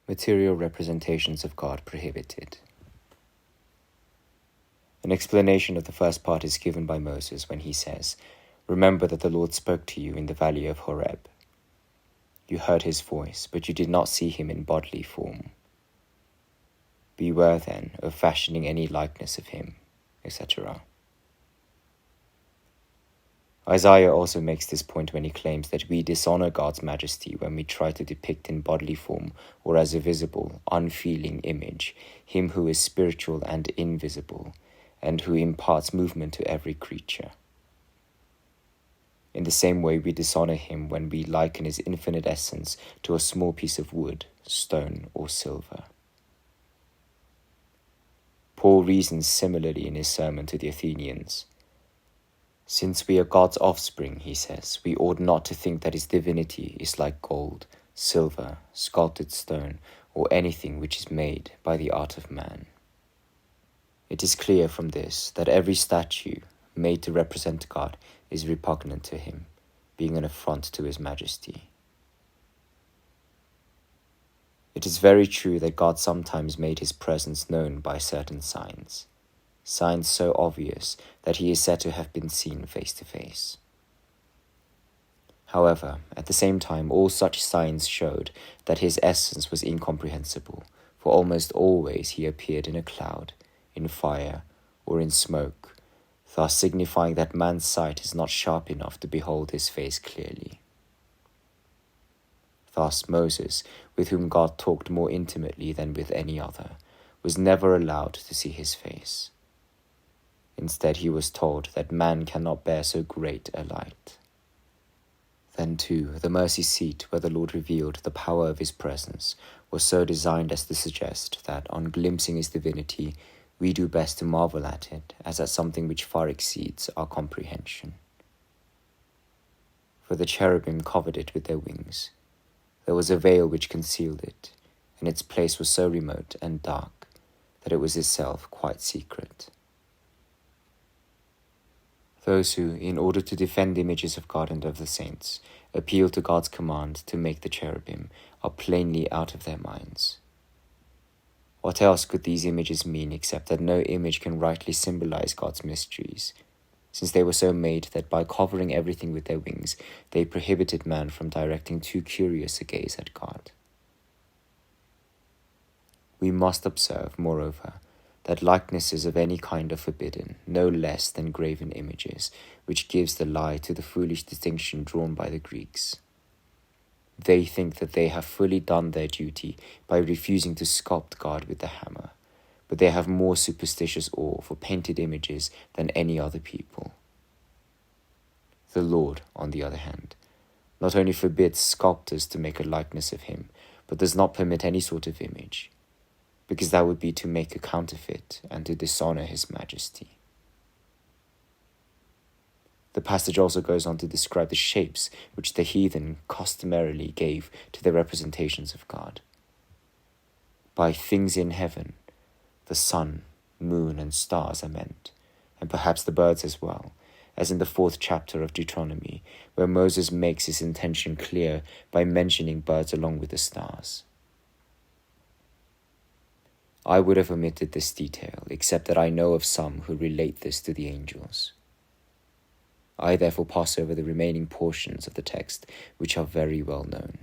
Material representations of God prohibited. An explanation of the first part is given by Moses when he says, "Remember that the Lord spoke to you in the valley of Horeb. You heard his voice, but you did not see him in bodily form. Beware then of fashioning any likeness of him," etc. Isaiah also makes this point when he claims that we dishonor God's majesty when we try to depict in bodily form or as a visible, unfeeling image him who is spiritual and invisible, and who imparts movement to every creature. In the same way, we dishonor him when we liken his infinite essence to a small piece of wood, stone, or silver. Paul reasons similarly in his sermon to the Athenians. "Since we are God's offspring," he says, "we ought not to think that his divinity is like gold, silver, sculpted stone, or anything which is made by the art of man." It is clear from this that every statue made to represent God is repugnant to him, being an affront to his majesty. It is very true that God sometimes made his presence known by certain signs so obvious that he is said to have been seen face to face. However, at the same time, all such signs showed that his essence was incomprehensible, for almost always he appeared in a cloud, in fire, or in smoke, thus signifying that man's sight is not sharp enough to behold his face clearly. Thus Moses, with whom God talked more intimately than with any other, was never allowed to see his face. Instead, he was told that man cannot bear so great a light. Then too, the mercy seat where the Lord revealed the power of his presence was so designed as to suggest that, on glimpsing his divinity, we do best to marvel at it as at something which far exceeds our comprehension. For the cherubim covered it with their wings. There was a veil which concealed it, and its place was so remote and dark that it was itself quite secret. Those who, in order to defend the images of God and of the saints, appeal to God's command to make the cherubim, are plainly out of their minds. What else could these images mean except that no image can rightly symbolize God's mysteries, since they were so made that by covering everything with their wings, they prohibited man from directing too curious a gaze at God. We must observe, moreover, that likenesses of any kind are forbidden, no less than graven images, which gives the lie to the foolish distinction drawn by the Greeks. They think that they have fully done their duty by refusing to sculpt God with the hammer, but they have more superstitious awe for painted images than any other people. The Lord, on the other hand, not only forbids sculptors to make a likeness of him, but does not permit any sort of image, because that would be to make a counterfeit and to dishonor his majesty. The passage also goes on to describe the shapes which the heathen customarily gave to their representations of God. By things in heaven, the sun, moon, and stars are meant, and perhaps the birds as well, as in the 4th chapter of Deuteronomy, where Moses makes his intention clear by mentioning birds along with the stars. I would have omitted this detail, except that I know of some who relate this to the angels. I therefore pass over the remaining portions of the text, which are very well known.